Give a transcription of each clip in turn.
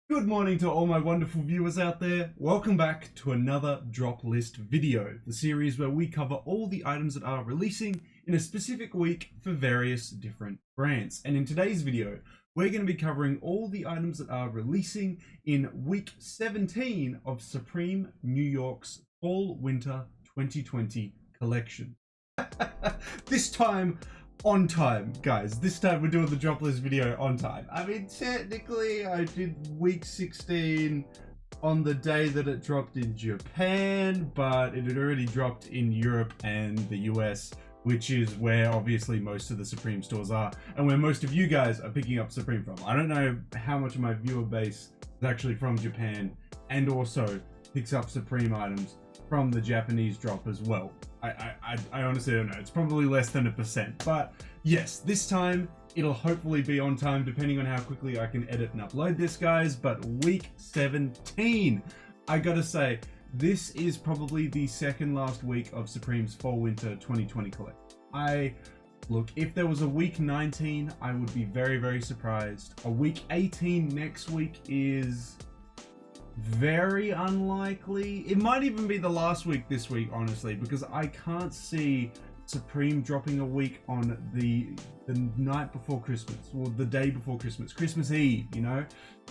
Good morning to all my wonderful viewers out there. Welcome back to another drop list video, the series where we cover all the items that are releasing in a specific week for various different brands. And in today's video, we're going to be covering all the items that are releasing in week 17 of Supreme New York's Fall Winter 2020 collection. This time on time, guys. This time we're doing the drop list video on time. I mean, technically I did week 16 on the day that it dropped in Japan, but it had already dropped in Europe and the US, which is where obviously most of the Supreme stores are and where most of you guys are picking up Supreme from. I don't know how much of my viewer base is actually from Japan and also picks up Supreme items from the Japanese drop as well. I honestly don't know. It's probably less than 1%. But yes, this time it'll hopefully be on time depending on how quickly I can edit and upload this, guys. But week 17, I gotta say, this is probably the second last week of Supreme's Fall Winter 2020 collection. Look, if there was a week 19, I would be very, very surprised. A week 18 next week is very unlikely. It might even be the last week this week, honestly, because I can't see Supreme dropping a week on the night before Christmas or the day before Christmas, Christmas Eve, you know?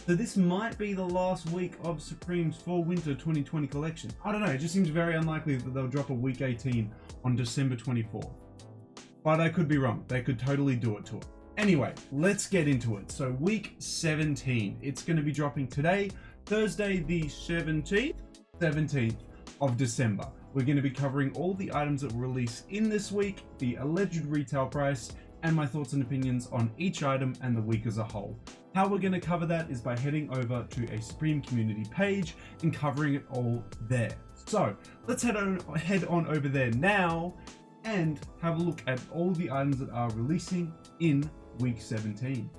So this might be the last week of Supreme's Fall Winter 2020 collection. I don't know, it just seems very unlikely that they'll drop a week 18 on December 24th. But I could be wrong. They could totally do it to it. Anyway, let's get into it. So week 17, it's going to be dropping today, Thursday the 17th of December. We're going to be covering all the items that were released in this week, the alleged retail price, and my thoughts and opinions on each item and the week as a whole. How we're going to cover that is by heading over to a Supreme community page and covering it all there. So let's head on over there now and have a look at all the items that are releasing in week 17.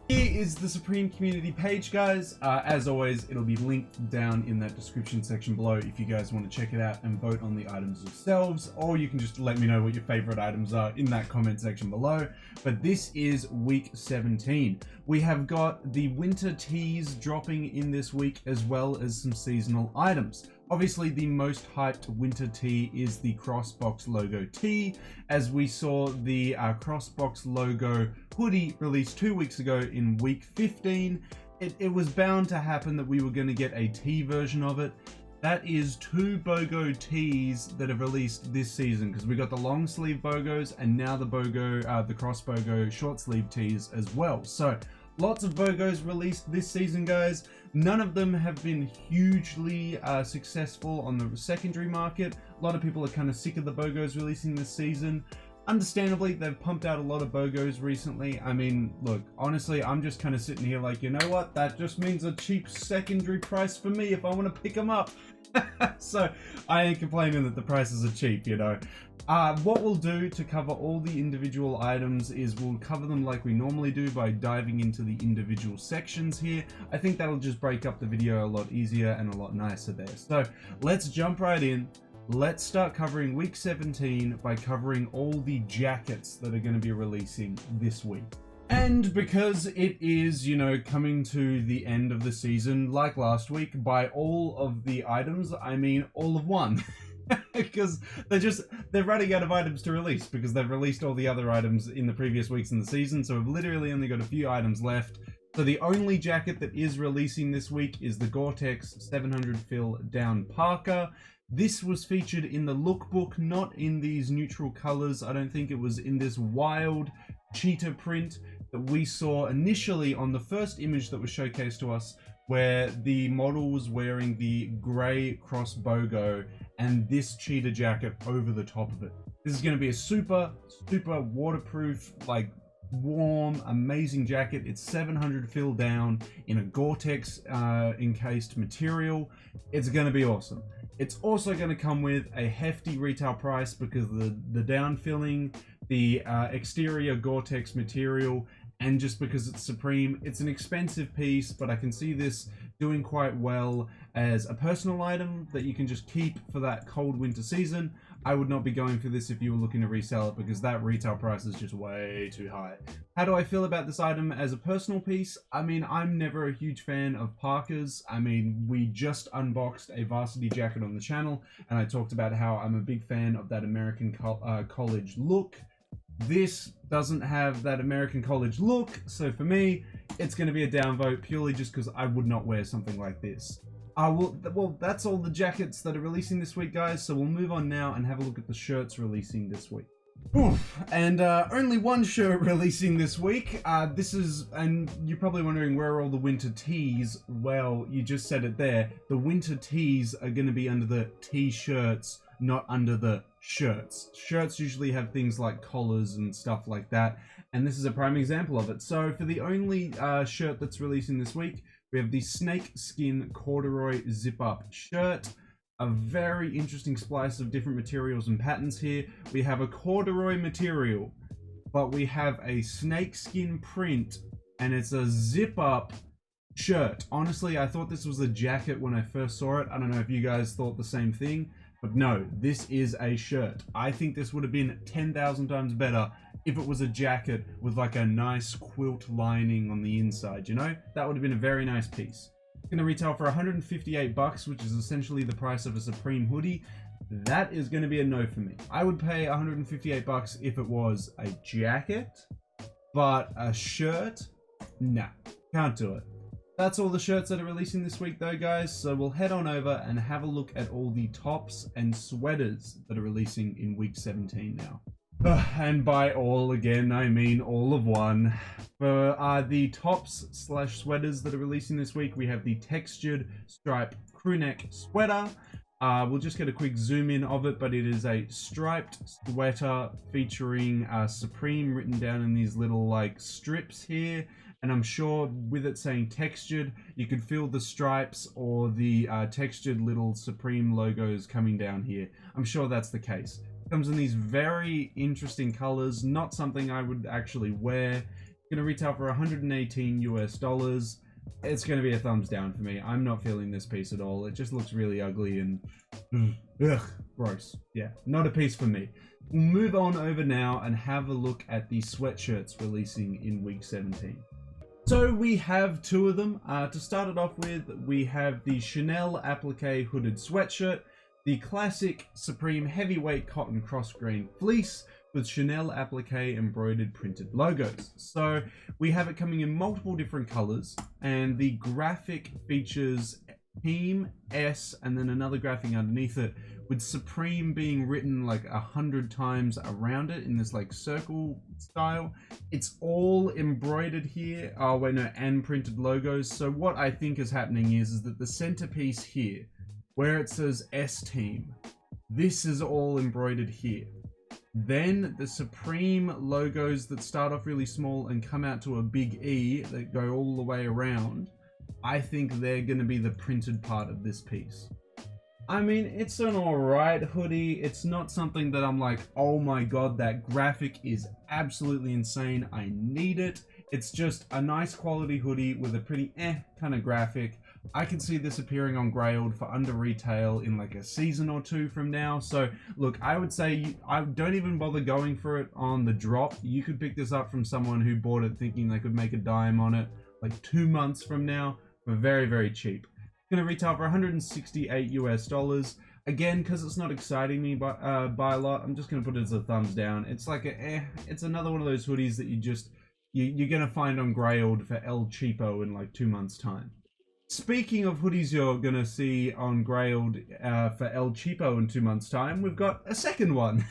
Here is the Supreme community page, guys. As always, it'll be linked down in that description section below if you guys want to check it out and vote on the items yourselves, or you can just let me know what your favorite items are in that comment section below. But this is week 17. We have got the winter teas dropping in this week, as well as some seasonal items. Obviously, the most hyped winter tee is the Crossbox logo tee, as we saw the Crossbox logo hoodie released 2 weeks ago in week 15. It was bound to happen that we were going to get a tee version of it. That is 2 bogo tees that have released this season, because we got the long sleeve bogos and now the bogo, the cross bogo short sleeve tees as well. So lots of bogos released this season, guys. None of them have been hugely successful on the secondary market. A lot of people are kind of sick of the bogos releasing this season. Understandably, they've pumped out a lot of bogos recently. I mean, look, honestly, I'm just kind of sitting here like, you know what? That just means a cheap secondary price for me if I want to pick them up. So I ain't complaining that the prices are cheap, you know. What we'll do to cover all the individual items is we'll cover them like we normally do by diving into the individual sections here. I think that'll just break up the video a lot easier and a lot nicer there. So let's jump right in. Let's start covering week 17 by covering all the jackets that are going to be releasing this week. And because it is, you know, coming to the end of the season, like last week, by all of the items, I mean all of one. Because they're running out of items to release because they've released all the other items in the previous weeks in the season. So we've literally only got a few items left. So the only jacket that is releasing this week is the Gore-Tex 700 Fill Down Parka. This was featured in the lookbook, not in these neutral colors. I don't think it was in this wild cheetah print that we saw initially on the first image that was showcased to us, where the model was wearing the gray cross bogo and this cheetah jacket over the top of it. This is going to be a super waterproof, like warm, amazing jacket. It's 700 fill down in a Gore-Tex encased material. It's going to be awesome. It's also going to come with a hefty retail price because the down filling, the exterior Gore-Tex material, and just because it's Supreme, it's an expensive piece, but I can see this doing quite well as a personal item that you can just keep for that cold winter season. I would not be going for this if you were looking to resell it, because that retail price is just way too high. How do I feel about this item as a personal piece? I mean, I'm never a huge fan of parkas. I mean, we just unboxed a varsity jacket on the channel, and I talked about how I'm a big fan of that American college look. This doesn't have that American college look, so for me, it's going to be a downvote purely just because I would not wear something like this. Well, that's all the jackets that are releasing this week, guys, so we'll move on now and have a look at the shirts releasing this week. Oof, and only one shirt releasing this week. And you're probably wondering where are all the winter tees. Well, you just said it there. The winter tees are going to be under the t-shirts, not under the shirts. Shirts usually have things like collars and stuff like that, and this is a prime example of it. So for the only shirt that's releasing this week, we have the snake skin corduroy zip up shirt. A very interesting splice of different materials and patterns here. We have a corduroy material, but we have a snake skin print, and it's a zip up shirt. Honestly, I thought this was a jacket when I first saw it. I don't know if you guys thought the same thing, but no, this is a shirt. I think this would have been 10,000 times better if it was a jacket with like a nice quilt lining on the inside, you know? That would have been a very nice piece. It's going to retail for 158 bucks, which is essentially the price of a Supreme hoodie. That is going to be a no for me. I would pay 158 bucks if it was a jacket, but a shirt, nah, can't do it. That's all the shirts that are releasing this week though, guys, so we'll head on over and have a look at all the tops and sweaters that are releasing in week 17 now. And by all, again, I mean all of one. For the tops slash sweaters that are releasing this week, we have the textured striped crewneck sweater. We'll just get a quick zoom in of it, but it is a striped sweater featuring Supreme written down in these little like strips here. And I'm sure with it saying textured, you could feel the stripes or the textured little Supreme logos coming down here. I'm sure that's the case. It comes in these very interesting colors, not something I would actually wear. It's going to retail for 118 US dollars. It's going to be a thumbs down for me. I'm not feeling this piece at all. It just looks really ugly and ugh, gross. Yeah, not a piece for me. We'll move on over now and have a look at the sweatshirts releasing in week 17. So we have two of them. To start it off with, we have the Chanel Applique Hooded Sweatshirt, the classic Supreme heavyweight cotton cross-grain fleece with Chanel Applique embroidered printed logos. So we have it coming in multiple different colors, and the graphic features Team S and then another graphic underneath it with Supreme being written like 100 times around it in this like circle style. It's all embroidered here. Oh wait, no, and printed logos. So what I think is happening is that the centerpiece here, where it says S Team, this is all embroidered here. Then the Supreme logos that start off really small and come out to a big E that go all the way around, I think they're going to be the printed part of this piece. I mean, it's an alright hoodie. It's not something that I'm like, oh my god, that graphic is absolutely insane, I need it. It's just a nice quality hoodie with a pretty kind of graphic. I can see this appearing on Grailed for under retail in like a season or two from now. So look, I would say I don't even bother going for it on the drop. You could pick this up from someone who bought it thinking they could make a dime on it like 2 months from now for very, very cheap. It's going to retail for 168 US dollars. Again, because it's not exciting me by a lot, I'm just going to put it as a thumbs down. It's like it's another one of those hoodies that you're going to find on Grailed for El Cheapo in like 2 months time. Speaking of hoodies you're going to see on Grailed for El Cheapo in 2 months time, we've got a second one.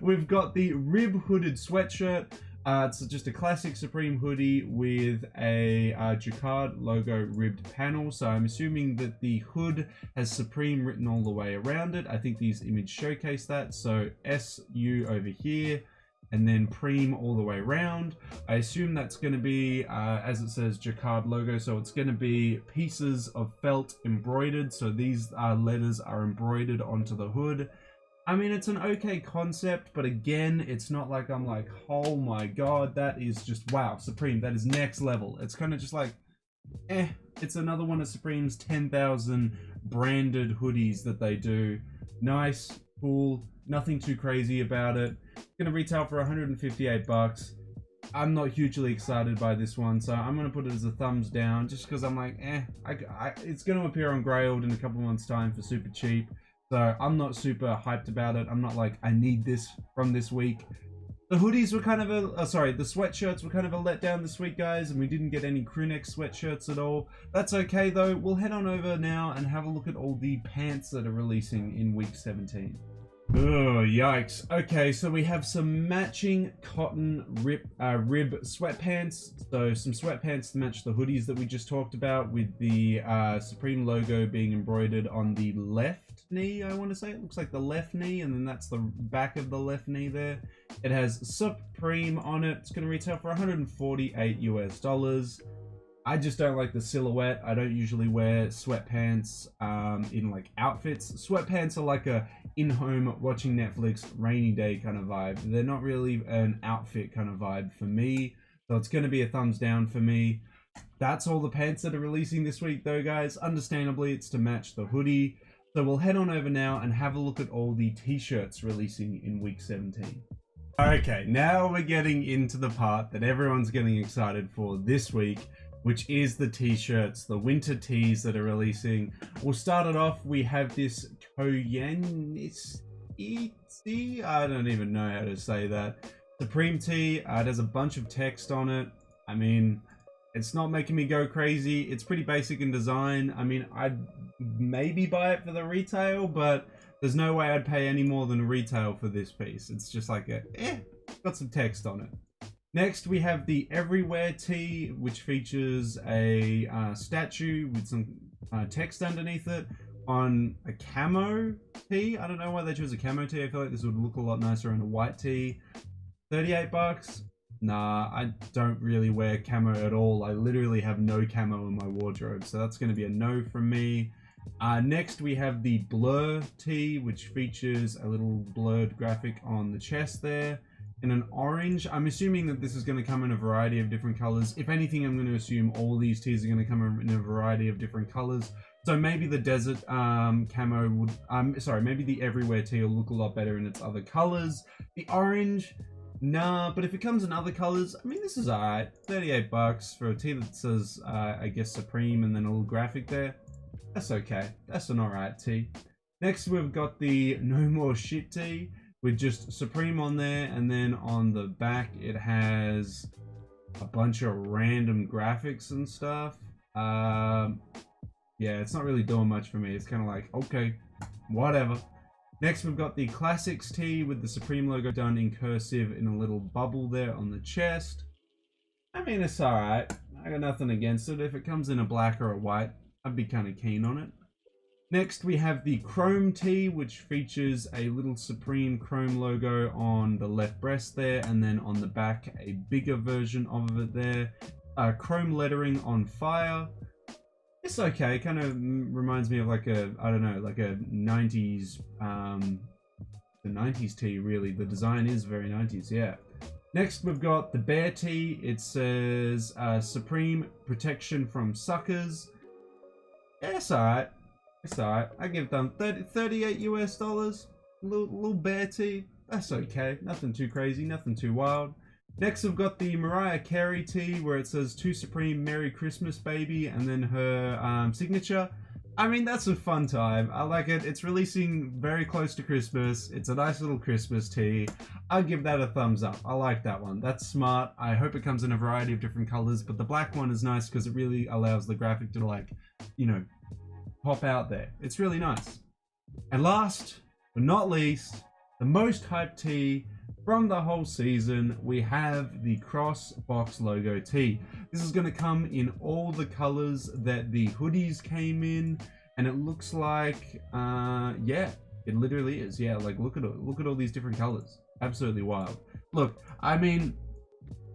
We've got the Rib Hooded Sweatshirt. It's just a classic Supreme hoodie with a Jacquard logo ribbed panel. So I'm assuming that the hood has Supreme written all the way around it. I think these images showcase that. So SU over here, and then Prem all the way around. I assume that's going to be, as it says, Jacquard logo, so it's going to be pieces of felt embroidered, so these letters are embroidered onto the hood. I mean, it's an okay concept, but again, it's not like I'm like, oh my god, that is just, wow, Supreme, that is next level. It's kind of just like, it's another one of Supreme's 10,000 branded hoodies that they do. Nice, cool, nothing too crazy about it. It's gonna retail for 158 bucks. I'm not hugely excited by this one, so I'm gonna put it as a thumbs down, just because I'm like, it's gonna appear on Grailed in a couple months' time for super cheap. So I'm not super hyped about it. I'm not like, I need this from this week. The hoodies were kind of the sweatshirts were kind of a letdown this week, guys, and we didn't get any crewneck sweatshirts at all. That's okay, though. We'll head on over now and have a look at all the pants that are releasing in week 17. Oh, yikes. Okay, so we have some matching cotton rib sweatpants. So some sweatpants to match the hoodies that we just talked about, with the Supreme logo being embroidered on the left knee, I want to say. It looks like the left knee, and then that's the back of the left knee there. It has Supreme on it. It's going to retail for 148 US dollars. I just don't like the silhouette. I don't usually wear sweatpants in like outfits. Sweatpants are like a in-home watching Netflix rainy day kind of vibe. They're not really an outfit kind of vibe for me. So it's going to be a thumbs down for me. That's all the pants that are releasing this week though, guys. Understandably, it's to match the hoodie. So we'll head on over now and have a look at all the t-shirts releasing in week 17. Okay, now we're getting into the part that everyone's getting excited for this week, which is the t-shirts, the winter tees that are releasing. We'll start it off. We have this Koyan, I don't even know how to say that. Supreme tee. It has a bunch of text on it. I mean, it's not making me go crazy. It's pretty basic in design. I mean, I'd maybe buy it for the retail, but there's no way I'd pay any more than retail for this piece. It's just like got some text on it. Next, we have the Everywhere tee, which features a statue with some text underneath it on a camo tee. I don't know why they chose a camo tee. I feel like this would look a lot nicer on a white tee. 38 bucks. Nah, I don't really wear camo at all. I literally have no camo in my wardrobe, so that's going to be a no from me. Next, we have the Blur tee, which features a little blurred graphic on the chest there. In an orange. I'm assuming that this is going to come in a variety of different colors. If anything, I'm going to assume all these tees are going to come in a variety of different colors. So maybe the desert camo would, maybe the Everywhere tee will look a lot better in its other colors. The orange, nah, but if it comes in other colors, I mean, this is alright. 38 bucks for a tee that says, I guess Supreme and then a little graphic there. That's okay. That's an alright tee. Next, we've got the No More Shit tee, with just Supreme on there, and then on the back it has a bunch of random graphics and stuff. Yeah, it's not really doing much for me. It's kind of like, okay, whatever. Next, we've got the Classics tee with the Supreme logo done in cursive in a little bubble there on the chest. I mean, it's alright. I got nothing against it. If it comes in a black or a white, I'd be kind of keen on it. Next, we have the Chrome tee, which features a little Supreme Chrome logo on the left breast there, and then on the back, a bigger version of it there. Chrome lettering on fire. It's okay. Kind of reminds me of like a, I don't know, like a 90s, the 90s tee, really. The design is very 90s, yeah. Next, we've got the Bear tee. It says Supreme Protection from Suckers. Yeah, it's alright. It's alright. I give them 38 US dollars. Little bear tee. That's okay. Nothing too crazy. Nothing too wild. Next, we've got the Mariah Carey Tea, where it says "To Supreme, Merry Christmas, Baby," and then her signature. I mean, that's a fun time. I like it. It's releasing very close to Christmas. It's a nice little Christmas tee. I'll give that a thumbs up. I like that one. That's smart. I hope it comes in a variety of different colors, but the black one is nice because it really allows the graphic to, like, you know, pop out there. It's really nice. And last but not least, the most hyped tee from the whole season, we have the Cross Box logo tee. This is going to come in all the colors that the hoodies came in, and it looks like, yeah, it literally is. Yeah, like look at all these different colors. Absolutely wild. Look, I mean,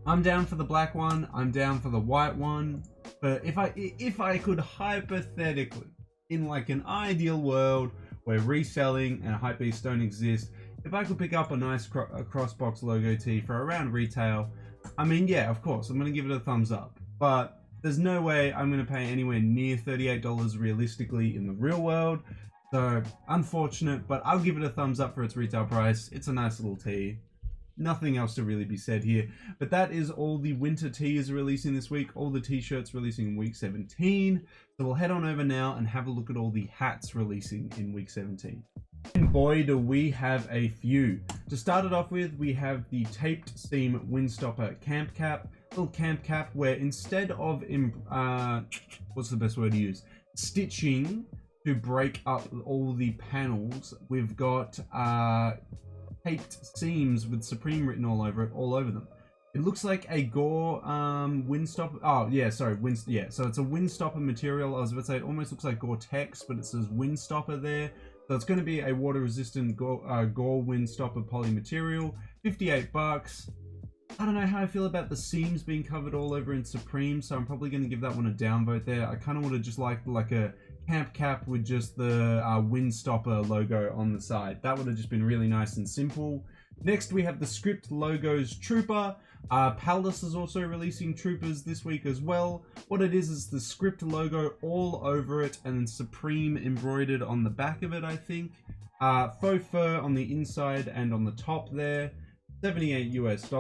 I'm down for the black one. I'm down for the white one. But if I could hypothetically, in like an ideal world, where reselling and hypebeasts don't exist, if I could pick up a nice crossbox logo tee for around retail, I mean, yeah, of course, I'm going to give it a thumbs up. But there's no way I'm going to pay anywhere near $38 realistically in the real world. So, unfortunate, but I'll give it a thumbs up for its retail price. It's a nice little tee. Nothing else to really be said here. But that is all the winter tees releasing this week. All the t-shirts releasing in week 17. So we'll head on over now and have a look at all the hats releasing in week 17. And boy, do we have a few. To start it off with, we have the taped seam Windstopper camp cap. Little camp cap where instead of, what's the best word to use? Stitching to break up all the panels, we've got taped seams with Supreme written all over them. It looks like a Gore Windstopper. Oh yeah, sorry, yeah. So it's a Windstopper material. I was about to say it almost looks like Gore-Tex, but it says Windstopper there. So it's going to be a water-resistant Gore Windstopper poly material. 58 bucks. I don't know how I feel about the seams being covered all over in Supreme, so I'm probably going to give that one a downvote there. I kind of would have just liked like a camp cap with just the Windstopper logo on the side. That would have just been really nice and simple. Next, we have the Script Logos Trooper. Palace is also releasing Troopers this week as well. What it is the Script logo all over it and then Supreme embroidered on the back of it, I think. Faux fur on the inside and on the top there. $78 US.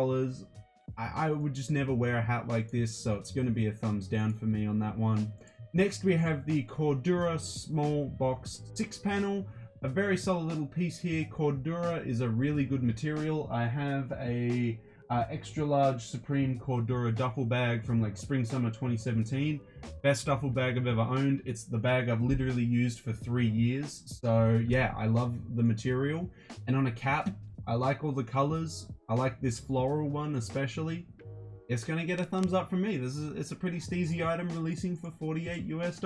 I would just never wear a hat like this, so it's going to be a thumbs down for me on that one. Next, we have the Cordura Small Box 6-panel. A very solid little piece here. Cordura is a really good material. I have a extra large Supreme Cordura duffel bag from like spring summer 2017. Best duffel bag I've ever owned. It's the bag I've literally used for 3 years. So yeah, I love the material. And on a cap, I like all the colors. I like this floral one especially. It's gonna get a thumbs up from me. It's a pretty steezy item releasing for $48 US.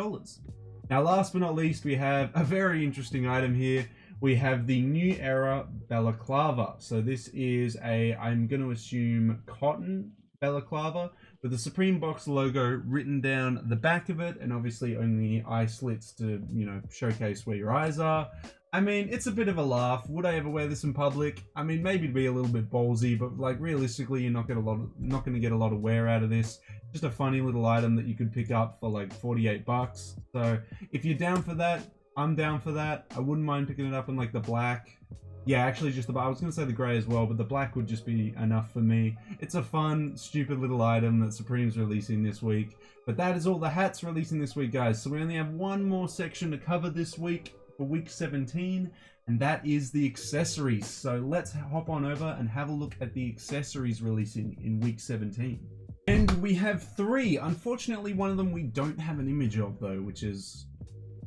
Now, last but not least, we have a very interesting item here. We have the New Era balaclava. So this is I'm going to assume cotton balaclava with the Supreme Box logo written down the back of it, and obviously only eye slits to, you know, showcase where your eyes are. I mean, it's a bit of a laugh. Would I ever wear this in public? I mean, maybe to be a little bit ballsy, but like realistically, you're not going to get a lot of wear out of this. Just a funny little item that you could pick up for like 48 bucks. So if you're down for that, I'm down for that. I wouldn't mind picking it up in like the black. Yeah, actually just I was going to say the gray as well, but the black would just be enough for me. It's a fun, stupid little item that Supreme's releasing this week. But that is all the hats releasing this week, guys. So we only have one more section to cover this week for week 17, and that is the accessories. So let's hop on over and have a look at the accessories releasing in week 17. And we have 3. Unfortunately, one of them we don't have an image of though, which is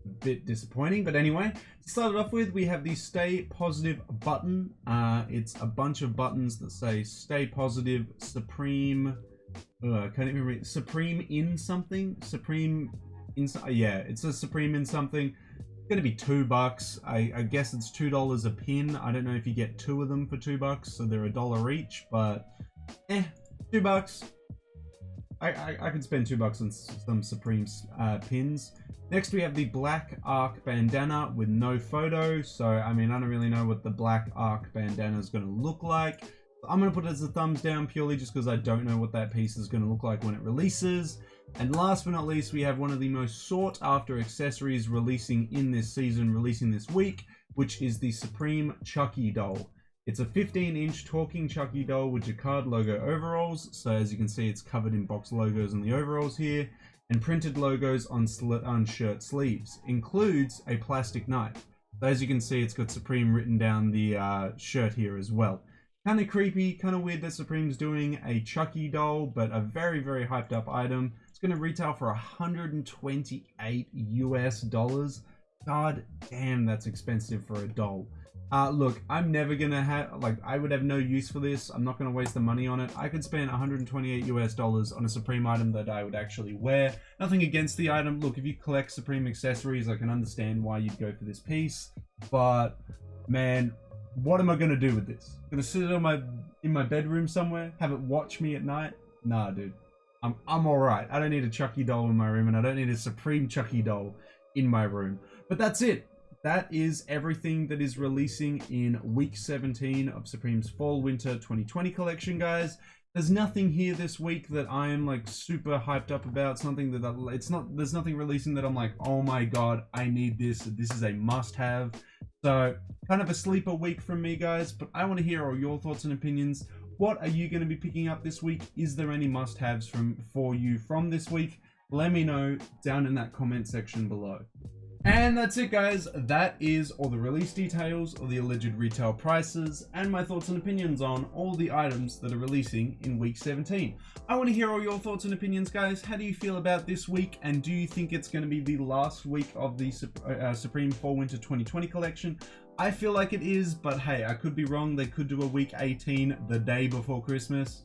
a bit disappointing. But anyway, to start it off with, we have the Stay Positive button. It's a bunch of buttons that say Stay Positive, Supreme, can't even read, Supreme in something? Supreme in, yeah, it says Supreme in something. Gonna be $2. I guess it's $2 a pin. I don't know if you get 2 of them for $2, so they're $1 each, but $2. I could spend $2 on some Supreme pins. Next, we have the Black Arc bandana with no photo. So, I mean, I don't really know what the Black Arc bandana is going to look like. I'm going to put it as a thumbs down purely just because I don't know what that piece is going to look like when it releases. And last but not least, we have one of the most sought after accessories releasing in this season, releasing this week, which is the Supreme Chucky doll. It's a 15-inch talking Chucky doll with Jacquard logo overalls. So as you can see, it's covered in box logos on the overalls here and printed logos on shirt sleeves. Includes a plastic knife. So as you can see, it's got Supreme written down the shirt here as well. Kind of creepy, kind of weird that Supreme's doing a Chucky doll, but a very, very hyped up item. It's going to retail for $128 US. God damn, that's expensive for a doll. Look, I'm never going to have, like, I would have no use for this. I'm not going to waste the money on it. I could spend $128 US on a Supreme item that I would actually wear. Nothing against the item. Look, if you collect Supreme accessories, I can understand why you'd go for this piece. But, man, what am I going to do with this? Gonna sit it in my bedroom somewhere? Have it watch me at night? Nah, dude. I'm alright. I don't need a Chucky doll in my room, and I don't need a Supreme Chucky doll in my room. But that's it that is everything that is releasing in week 17 of Supreme's Fall Winter 2020 collection, guys. There's nothing here this week that I am like super hyped up about, something that there's nothing releasing that I'm like, oh my god, I need this is a must-have. So kind of a sleeper week from me, guys, but I want to hear all your thoughts and opinions. What are you going to be picking up this week? Is there any must-haves for you from this week? Let me know down in that comment section below. And that's it, guys. That is all the release details, or the alleged retail prices, and my thoughts and opinions on all the items that are releasing in week 17. I want to hear all your thoughts and opinions, guys. How do you feel about this week, and do you think it's going to be the last week of the Supreme Fall Winter 2020 collection? I feel like it is, but hey, I could be wrong. They could do a week 18 the day before Christmas.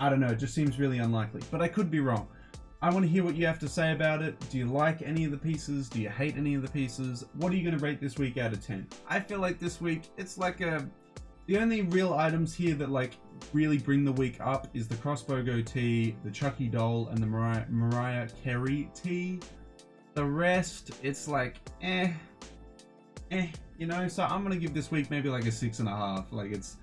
I don't know, it just seems really unlikely, but I could be wrong. I want to hear what you have to say about it. Do you like any of the pieces? Do you hate any of the pieces? What are you going to rate this week out of 10? I feel like this week, it's like the only real items here that like really bring the week up is the bogo tea, the Chucky doll, and the Mariah Carey tea. The rest, it's like, you know? So I'm going to give this week maybe like a 6.5. Like it's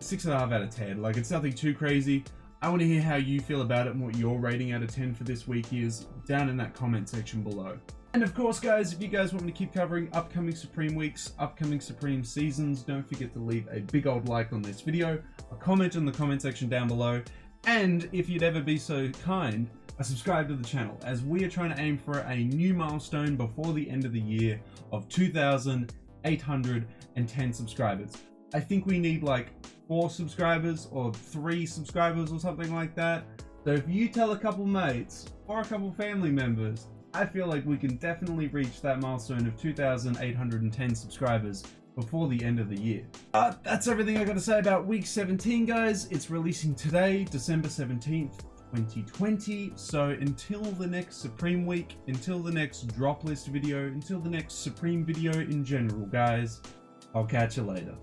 6.5 out of 10. Like it's nothing too crazy. I want to hear how you feel about it and what your rating out of 10 for this week is down in that comment section below. And of course, guys, if you guys want me to keep covering upcoming Supreme weeks, upcoming Supreme seasons, don't forget to leave a big old like on this video, a comment in the comment section down below, and if you'd ever be so kind, subscribe to the channel, as we are trying to aim for a new milestone before the end of the year of 2,810 subscribers. I think we need like 4 subscribers or 3 subscribers or something like that. So if you tell a couple mates or a couple family members, I feel like we can definitely reach that milestone of 2,810 subscribers before the end of the year. That's everything I got to say about week 17, guys. It's releasing today, December 17th, 2020. So until the next Supreme week, until the next drop list video, until the next Supreme video in general, guys, I'll catch you later.